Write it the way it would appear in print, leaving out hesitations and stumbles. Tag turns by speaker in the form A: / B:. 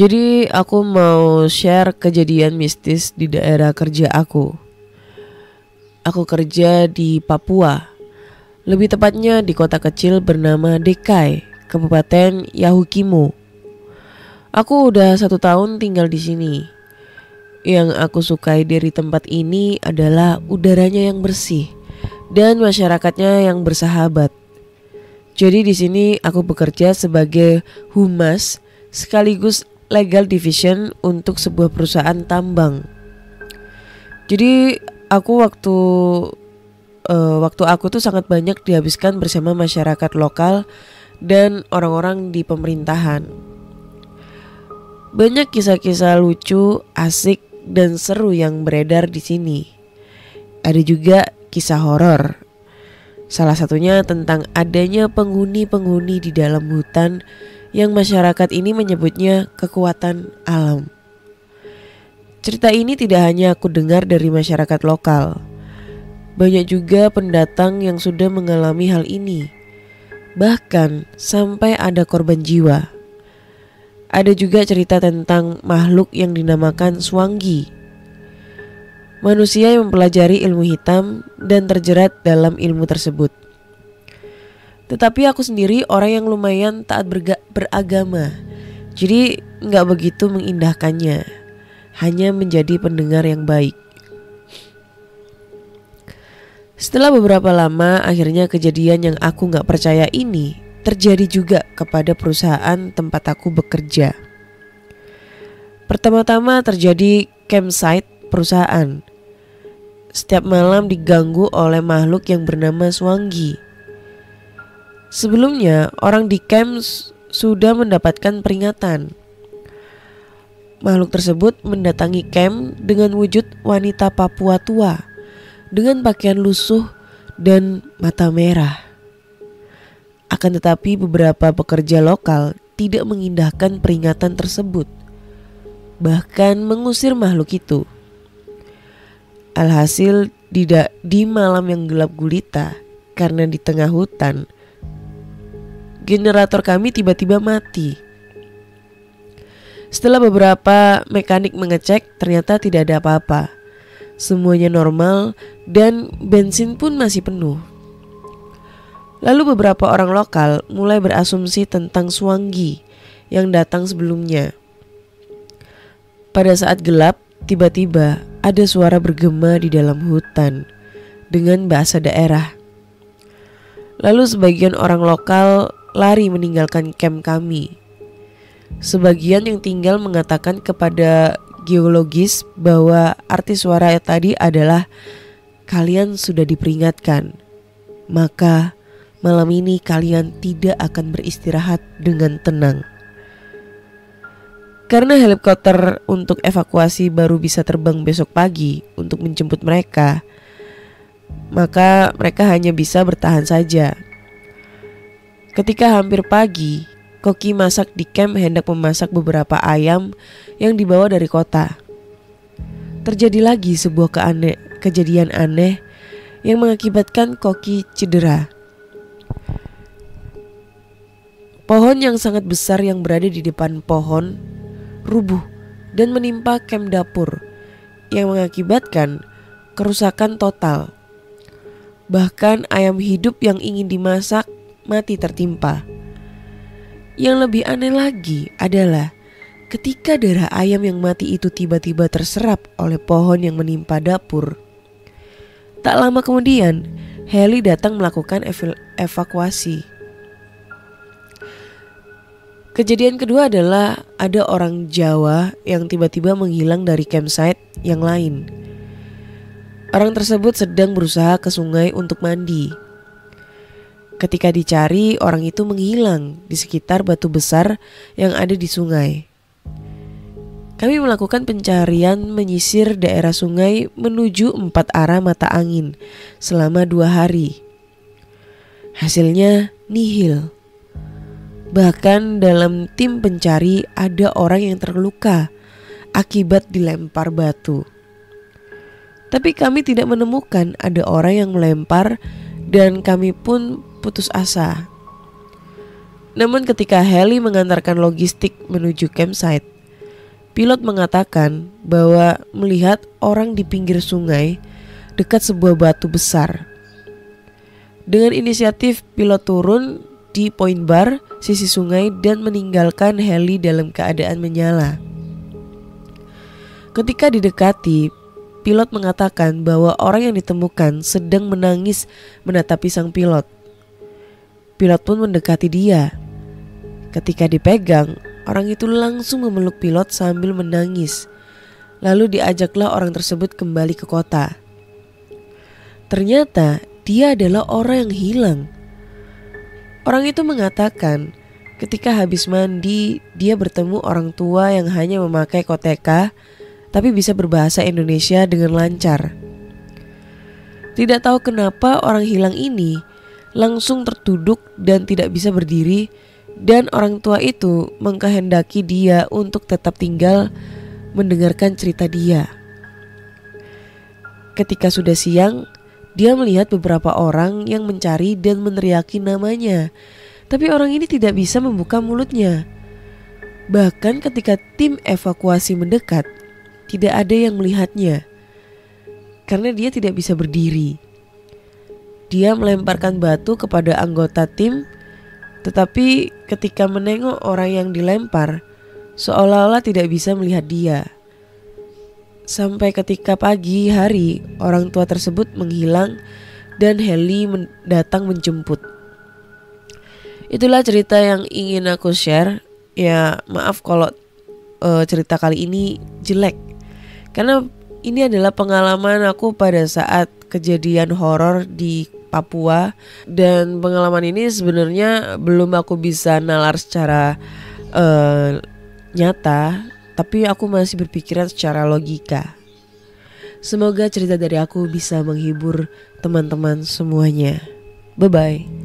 A: Jadi aku mau share kejadian mistis di daerah kerja aku. Aku kerja di Papua, lebih tepatnya di kota kecil bernama Dekai, Kabupaten Yahukimo. Aku udah 1 tahun tinggal di sini. Yang aku sukai dari tempat ini adalah udaranya yang bersih dan masyarakatnya yang bersahabat. Jadi di sini aku bekerja sebagai humas sekaligus legal division untuk sebuah perusahaan tambang. Jadi waktu aku tuh sangat banyak dihabiskan bersama masyarakat lokal dan orang-orang di pemerintahan. Banyak kisah-kisah lucu, asik, dan seru yang beredar di sini. Ada juga kisah horor. Salah satunya tentang adanya penghuni-penghuni di dalam hutan yang masyarakat ini menyebutnya kekuatan alam. Cerita ini tidak hanya aku dengar dari masyarakat lokal. Banyak juga pendatang yang sudah mengalami hal ini. Bahkan sampai ada korban jiwa. Ada juga cerita tentang makhluk yang dinamakan Swanggi. Manusia yang mempelajari ilmu hitam dan terjerat dalam ilmu tersebut. Tetapi aku sendiri orang yang lumayan taat beragama. Jadi gak begitu mengindahkannya. Hanya menjadi pendengar yang baik. Setelah beberapa lama, akhirnya kejadian yang aku gak percaya ini terjadi juga kepada perusahaan tempat aku bekerja. Pertama-tama terjadi campsite perusahaan. Setiap malam diganggu oleh makhluk yang bernama Swanggi. Sebelumnya orang di camp sudah mendapatkan peringatan. Makhluk tersebut mendatangi camp dengan wujud wanita Papua tua dengan pakaian lusuh dan mata merah. Akan tetapi beberapa pekerja lokal tidak mengindahkan peringatan tersebut, bahkan mengusir makhluk itu. Alhasil di malam yang gelap gulita, karena di tengah hutan, generator kami tiba-tiba mati. Setelah beberapa mekanik mengecek, ternyata tidak ada apa-apa. Semuanya normal dan bensin pun masih penuh. Lalu beberapa orang lokal mulai berasumsi tentang Swanggi yang datang sebelumnya. Pada saat gelap, tiba-tiba ada suara bergema di dalam hutan dengan bahasa daerah. Lalu sebagian orang lokal lari meninggalkan camp kami. Sebagian yang tinggal mengatakan kepada geologis bahwa arti suara tadi adalah kalian sudah diperingatkan. Maka malam ini kalian tidak akan beristirahat dengan tenang. Karena helikopter untuk evakuasi baru bisa terbang besok pagi untuk menjemput mereka, maka mereka hanya bisa bertahan saja. Ketika hampir pagi, koki masak di camp hendak memasak beberapa ayam yang dibawa dari kota. Terjadi lagi sebuah kejadian aneh yang mengakibatkan koki cedera. Pohon yang sangat besar yang berada di depan pohon rubuh dan menimpa camp dapur yang mengakibatkan kerusakan total. Bahkan ayam hidup yang ingin dimasak mati tertimpa. Yang lebih aneh lagi adalah ketika darah ayam yang mati itu tiba-tiba terserap oleh pohon yang menimpa dapur. Tak lama kemudian, heli datang melakukan evakuasi. Kejadian kedua adalah ada orang Jawa yang tiba-tiba menghilang dari campsite yang lain. Orang tersebut sedang berusaha ke sungai untuk mandi. Ketika dicari, orang itu menghilang di sekitar batu besar yang ada di sungai. Kami melakukan pencarian menyisir daerah sungai menuju 4 arah mata angin selama 2 hari. Hasilnya nihil. Bahkan dalam tim pencari ada orang yang terluka akibat dilempar batu. Tapi kami tidak menemukan ada orang yang melempar dan kami pun putus asa. Namun ketika heli mengantarkan logistik menuju campsite, pilot mengatakan bahwa melihat orang di pinggir sungai dekat sebuah batu besar. Dengan inisiatif, pilot turun di point bar sisi sungai dan meninggalkan heli dalam keadaan menyala. Ketika didekati, pilot mengatakan bahwa orang yang ditemukan sedang menangis menatapi sang pilot. Pilot pun mendekati dia. Ketika dipegang, orang itu langsung memeluk pilot sambil menangis. Lalu diajaklah orang tersebut kembali ke kota. Ternyata dia adalah orang yang hilang. Orang itu mengatakan ketika habis mandi dia bertemu orang tua yang hanya memakai koteka tapi bisa berbahasa Indonesia dengan lancar. Tidak tahu kenapa orang hilang ini langsung tertuduk dan tidak bisa berdiri, dan orang tua itu mengkehendaki dia untuk tetap tinggal mendengarkan cerita dia. Ketika sudah siang, dia melihat beberapa orang yang mencari dan meneriaki namanya, tapi orang ini tidak bisa membuka mulutnya. Bahkan ketika tim evakuasi mendekat, tidak ada yang melihatnya karena dia tidak bisa berdiri. Dia melemparkan batu kepada anggota tim, tetapi ketika menengok orang yang dilempar, seolah-olah tidak bisa melihat dia. Sampai ketika pagi hari, orang tua tersebut menghilang dan heli datang menjemput. Itulah cerita yang ingin aku share. Ya maaf kalau cerita kali ini jelek, karena ini adalah pengalaman aku pada saat kejadian horor di Papua. Dan pengalaman ini sebenarnya belum aku bisa nalar secara nyata, tapi aku masih berpikiran secara logika. Semoga cerita dari aku bisa menghibur teman-teman semuanya. Bye-bye.